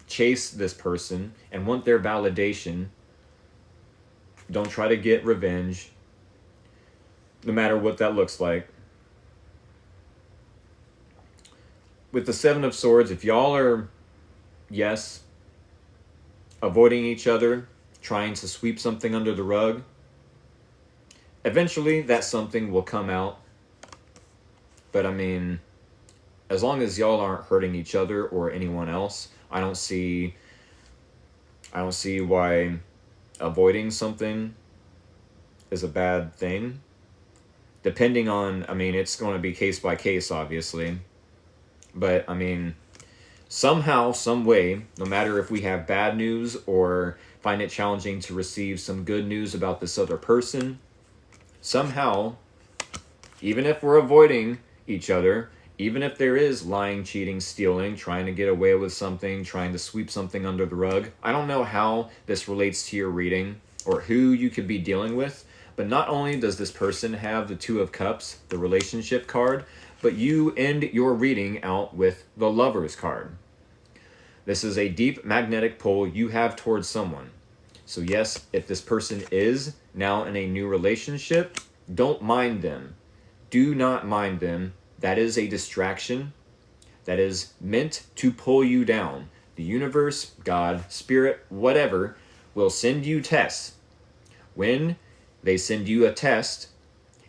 chase this person and want their validation. Don't try to get revenge, no matter what that looks like. With the Seven of Swords, if y'all are, yes, avoiding each other, trying to sweep something under the rug, eventually that something will come out. But I mean, as long as y'all aren't hurting each other or anyone else, I don't see why avoiding something is a bad thing. Depending on, it's going to be case by case, obviously. But, somehow, some way, no matter if we have bad news or find it challenging to receive some good news about this other person, somehow, even if we're avoiding each other, even if there is lying, cheating, stealing, trying to get away with something, trying to sweep something under the rug, I don't know how this relates to your reading or who you could be dealing with, but not only does this person have the Two of Cups, the relationship card, but you end your reading out with the Lover's card. This is a deep magnetic pull you have towards someone. So yes, if this person is now in a new relationship, don't mind them. Do not mind them. That is a distraction that is meant to pull you down. The universe, God, spirit, whatever, will send you tests. When they send you a test,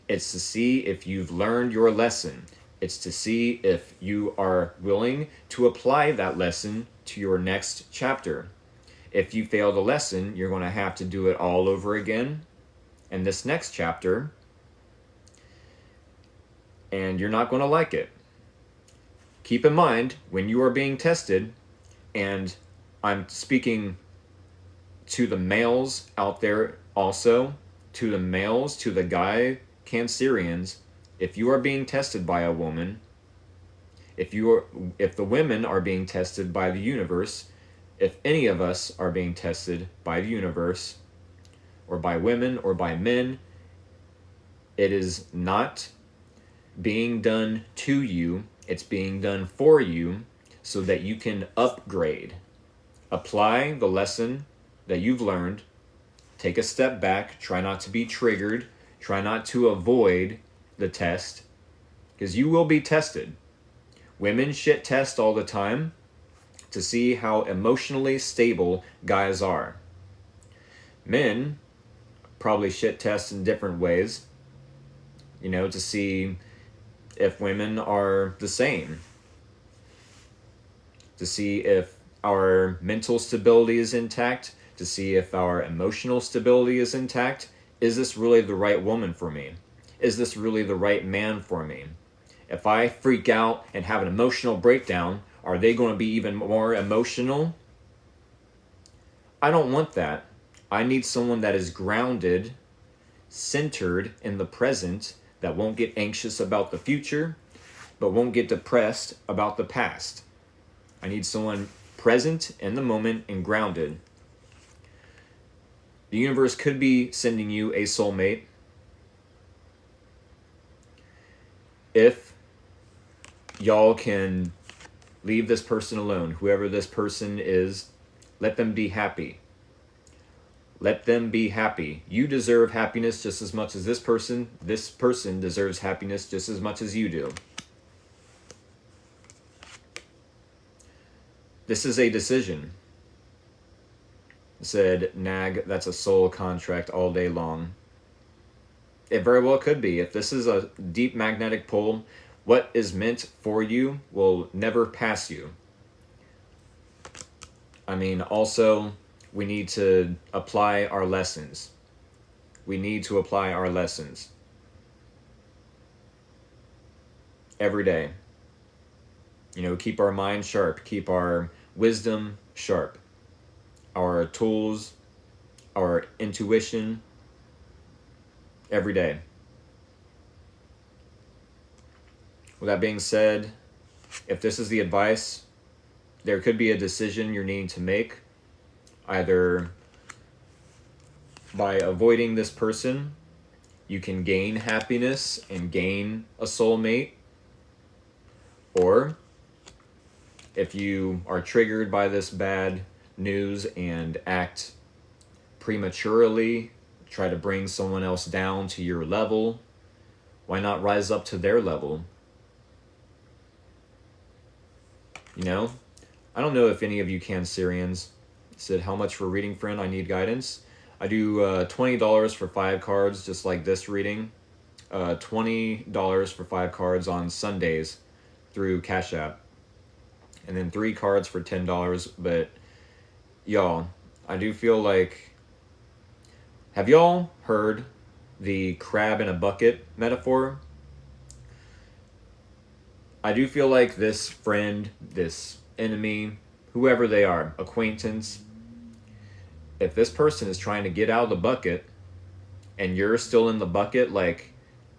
it's to see if you've learned your lesson. It's to see if you are willing to apply that lesson to your next chapter. If you fail the lesson, you're going to have to do it all over again. in this next chapter, and you're not going to like it. Keep in mind, when you are being tested, and I'm speaking to the males out there also, to the males, to the guy Cancerians, if you are being tested by a woman, if the women are being tested by the universe, if any of us are being tested by the universe, or by women, or by men, it is not being done to you, it's being done for you so that you can upgrade. Apply the lesson that you've learned, take a step back, try not to be triggered, try not to avoid the test, because you will be tested. Women shit test all the time to see how emotionally stable guys are. Men probably shit test in different ways, to see if women are the same, to see if our mental stability is intact, to see if our emotional stability is intact. Is this really the right woman for me? Is this really the right man for me? If I freak out and have an emotional breakdown, are they going to be even more emotional? I don't want that. I need someone that is grounded, centered in the present, that won't get anxious about the future, but won't get depressed about the past. I need someone present in the moment and grounded. The universe could be sending you a soulmate. If y'all can leave this person alone, whoever this person is, let them be happy. Let them be happy. You deserve happiness just as much as this person. This person deserves happiness just as much as you do. This is a decision. Said Nag, that's a soul contract all day long. It very well could be. If this is a deep magnetic pull, what is meant for you will never pass you. Also, we need to apply our lessons. We need to apply our lessons every day. Keep our mind sharp, keep our wisdom sharp, our tools, our intuition, every day. With that being said, if this is the advice, there could be a decision you're needing to make, either by avoiding this person, you can gain happiness and gain a soulmate, or if you are triggered by this bad news and act prematurely, try to bring someone else down to your level, why not rise up to their level? I don't know if any of you Cancerians said, how much for reading, friend? I need guidance. I do $20 for 5 cards, just like this reading. $20 for 5 cards on Sundays through Cash App. And then 3 cards for $10. But y'all, I do feel like, have y'all heard the crab in a bucket metaphor? I do feel like this friend, this enemy, whoever they are, acquaintance, if this person is trying to get out of the bucket and you're still in the bucket,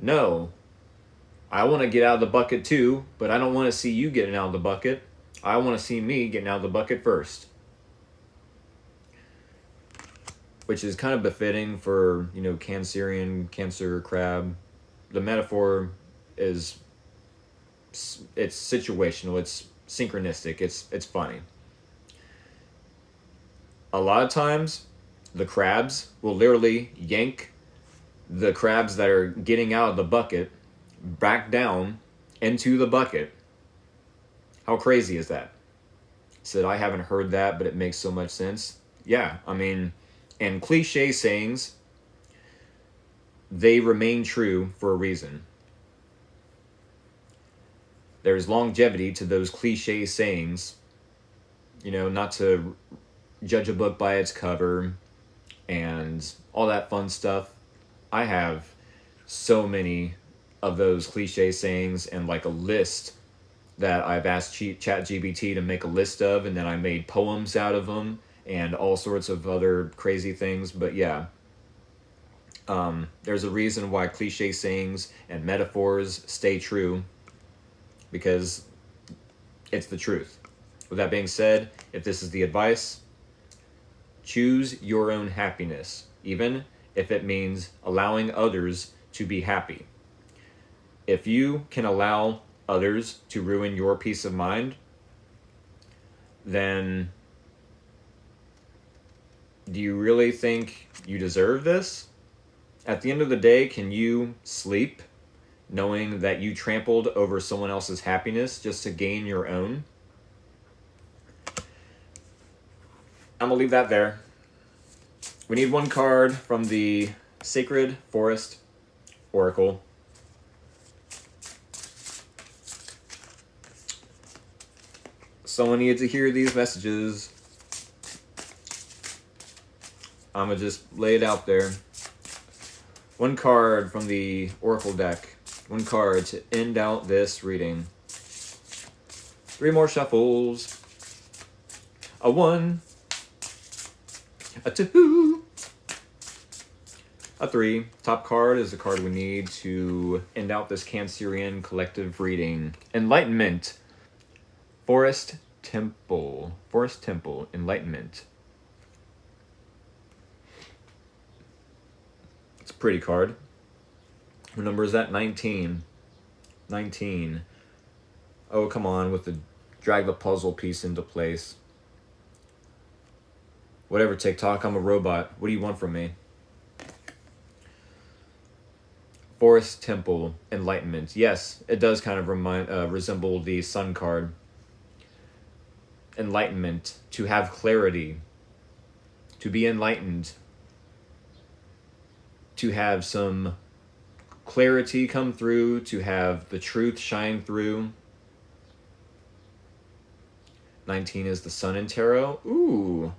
no, I want to get out of the bucket too, but I don't want to see you getting out of the bucket. I want to see me getting out of the bucket first. Which is kind of befitting for, Cancerian, Cancer, crab. The metaphor is, it's situational, it's synchronistic, it's funny. A lot of times, the crabs will literally yank the crabs that are getting out of the bucket back down into the bucket. How crazy is that? Said, I haven't heard that, but it makes so much sense. Yeah, and cliche sayings, they remain true for a reason. There's longevity to those cliche sayings, not to judge a book by its cover and all that fun stuff. I have so many of those cliche sayings and like a list that I've asked ChatGPT to make a list of, and then I made poems out of them and all sorts of other crazy things. But yeah, there's a reason why cliche sayings and metaphors stay true, because it's the truth. With that being said, if this is the advice, choose your own happiness, even if it means allowing others to be happy. If you can allow others to ruin your peace of mind, then do you really think you deserve this? At the end of the day, can you sleep knowing that you trampled over someone else's happiness just to gain your own? I'm going to leave that there. We need one card from the Sacred Forest Oracle. Someone needs to hear these messages. I'm going to just lay it out there. One card from the Oracle deck. One card to end out this reading. 3 more shuffles. A 1. A 2. A 3. Top card is the card we need to end out this Cancerian collective reading. Enlightenment. Forest Temple. Forest Temple. Enlightenment. It's a pretty card. What number is that? 19. 19. Oh, come on, with the drag the puzzle piece into place. Whatever, TikTok, I'm a robot. What do you want from me? Forest Temple, Enlightenment. Yes, it does kind of resemble the Sun card. Enlightenment, to have clarity, to be enlightened, to have some clarity come through, to have the truth shine through. 19 is the Sun in Tarot. Ooh,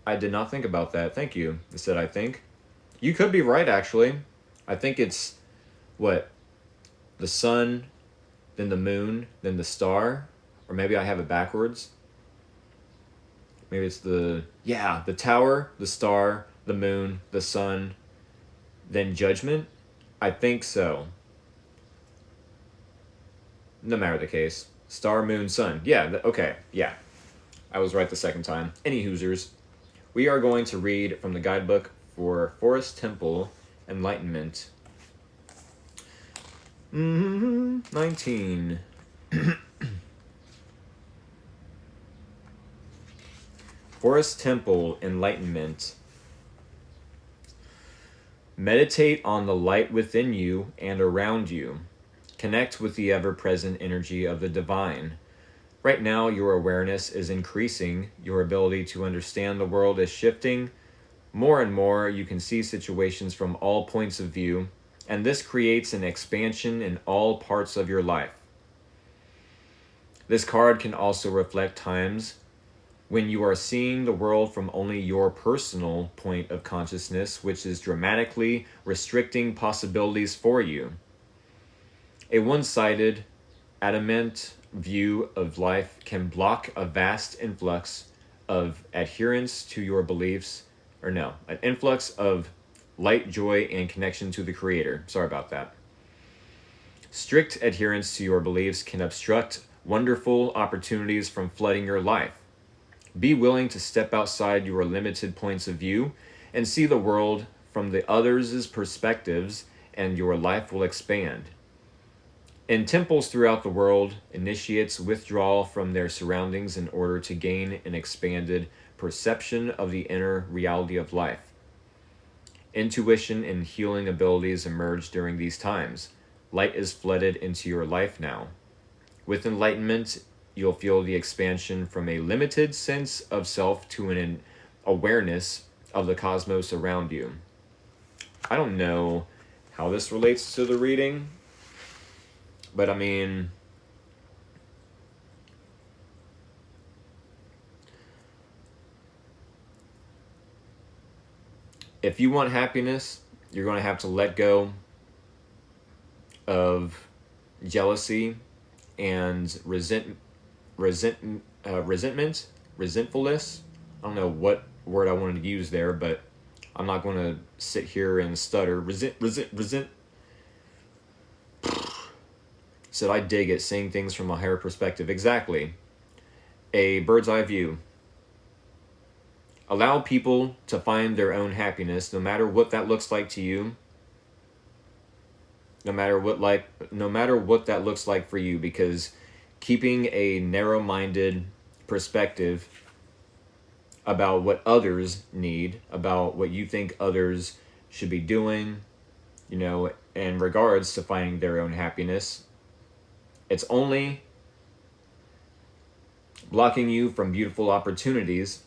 I did not think about that. Thank you. I said I think. You could be right, actually. I think it's, what, the Sun, then the Moon, then the Star? Or maybe I have it backwards. Maybe it's the Tower, the Star, the Moon, the Sun, then Judgment. I think so. No matter the case. Star, Moon, Sun. Yeah, okay, yeah. I was right the second time. Any Hoosers. We are going to read from the guidebook for Forest Temple Enlightenment. 19. Forest Temple Enlightenment. Meditate on the light within you and around you. Connect with the ever-present energy of the divine. Right now, your awareness is increasing. Your ability to understand the world is shifting. More and more, you can see situations from all points of view, and this creates an expansion in all parts of your life. This card can also reflect times when you are seeing the world from only your personal point of consciousness, which is dramatically restricting possibilities for you. A one-sided, adamant view of life can block a vast influx of adherence to your beliefs, an influx of light, joy, and connection to the Creator. Sorry about that. Strict adherence to your beliefs can obstruct wonderful opportunities from flooding your life. Be willing to step outside your limited points of view and see the world from the others' perspectives, and your life will expand. In temples throughout the world, initiates withdraw from their surroundings in order to gain an expanded perception of the inner reality of life. Intuition and healing abilities emerge during these times. Light is flooded into your life now. With enlightenment, you'll feel the expansion from a limited sense of self to an awareness of the cosmos around you. I don't know how this relates to the reading, but I mean, if you want happiness, You're going to have to let go of jealousy and resentment, resentfulness. I don't know what word I wanted to use there, but I'm not going to sit here and stutter. Resent. Said I dig it, seeing things from a higher perspective. Exactly. A bird's eye view. Allow people to find their own happiness, no matter what that looks like to you. No matter what that looks like for you, because keeping a narrow-minded perspective about what others need, about what you think others should be doing, in regards to finding their own happiness, it's only blocking you from beautiful opportunities.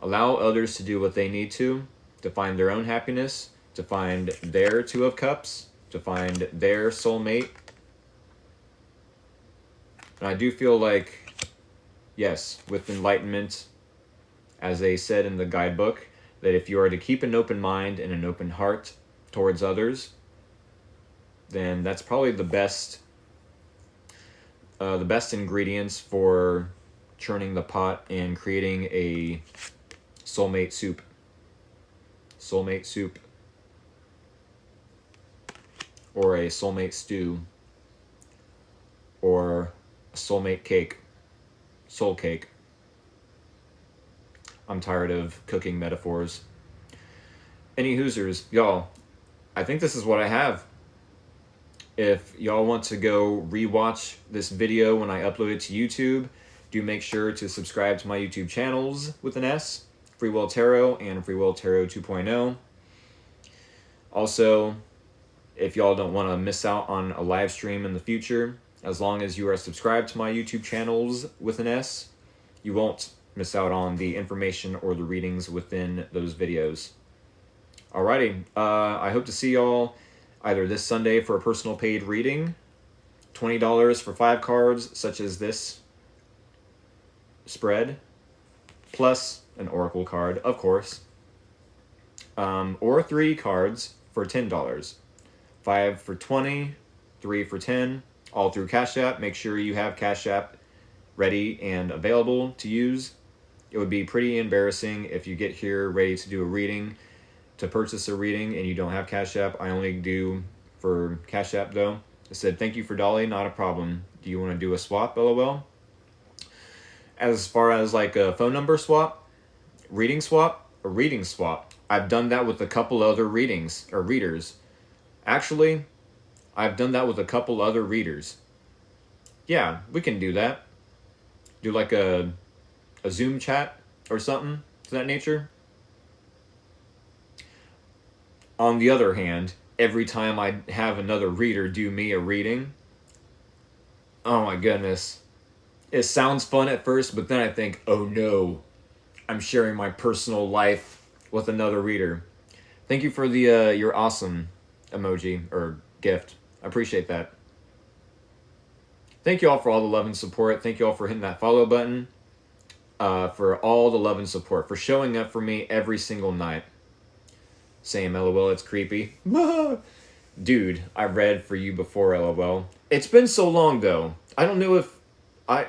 Allow others to do what they need to find their own happiness, to find their Two of Cups, to find their soulmate. And I do feel like, yes, with enlightenment, as they said in the guidebook, that if you are to keep an open mind and an open heart towards others, then that's probably the best ingredients for churning the pot and creating a soulmate soup. Soulmate soup. Or a soulmate stew. Or a soulmate cake. Soul cake. I'm tired of cooking metaphors. Any Hoosers, y'all, I think this is what I have. If y'all want to go rewatch this video when I upload it to YouTube, do make sure to subscribe to my YouTube channels with an S, Free Will Tarot and Free Will Tarot 2.0. Also, if y'all don't want to miss out on a live stream in the future, as long as you are subscribed to my YouTube channels with an S, you won't miss out on the information or the readings within those videos. Alrighty, I hope to see y'all either this Sunday for a personal paid reading, $20 for 5 cards, such as this spread, plus an oracle card, of course, or 3 cards for $10, 5 for 20, 3 for 10, all through Cash App. Make sure you have Cash App ready and available to use. It would be pretty embarrassing if you get here ready to do a reading, to purchase a reading, and you don't have Cash App. I only do for Cash App, though. I said, thank you for Dolly, not a problem. Do you want to do a swap, LOL? As far as like a phone number swap, a reading swap, I've done that with a couple other readings, or readers. Actually, I've done that with a couple other readers. Yeah, we can do that. Do like a Zoom chat or something to that nature. On the other hand, every time I have another reader do me a reading, oh my goodness. It sounds fun at first, but then I think, oh no, I'm sharing my personal life with another reader. Thank you for the your awesome emoji or gift. I appreciate that. Thank you all for all the love and support. Thank you all for hitting that follow button. For all the love and support. For showing up for me every single night. Same, LOL, it's creepy. Dude, I read for you before, LOL. It's been so long, though. I don't know if I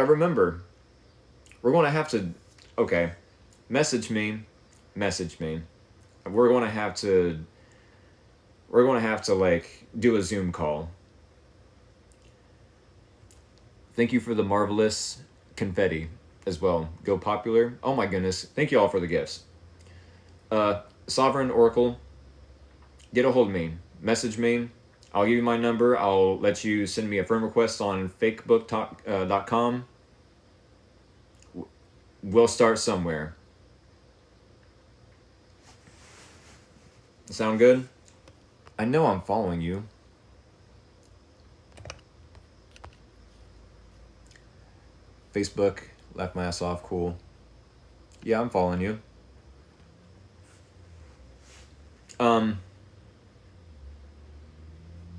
remember. We're going to have to... Okay. Message me. We're going to have to, like, do a Zoom call. Thank you for the marvelous confetti as well. Go popular. Oh my goodness. Thank you all for the gifts. Sovereign Oracle, get a hold of me. Message me. I'll give you my number. I'll let you send me a friend request on fakebook.com. We'll start somewhere. Sound good? I know I'm following you. Facebook, laugh my ass off, cool. Yeah, I'm following you.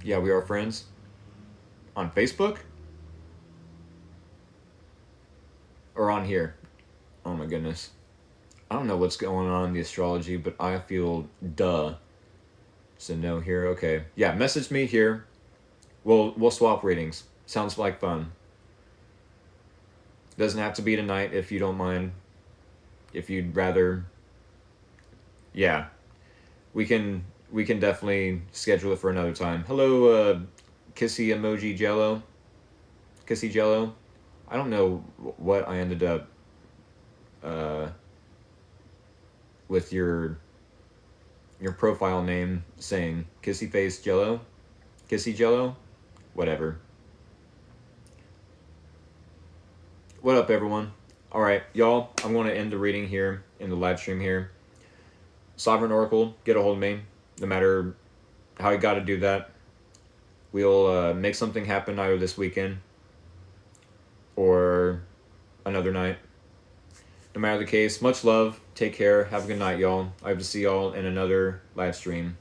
Yeah, we are friends. On Facebook? Or on here? Oh my goodness. I don't know what's going on in the astrology, but I feel duh. So no here. Okay. Yeah, message me here. We'll swap readings. Sounds like fun. Doesn't have to be tonight if you don't mind. If you'd rather, yeah, we can definitely schedule it for another time. Hello, kissy emoji jello, kissy jello. I don't know what I ended up uh, with your profile name saying kissy face jello, kissy jello, whatever. What up, everyone? All right, y'all. I'm going to end the reading here in the live stream here. Sovereign Oracle, get a hold of me. No matter how you got to do that, we'll make something happen either this weekend or another night. No matter the case, much love. Take care. Have a good night, y'all. I hope to see y'all in another live stream.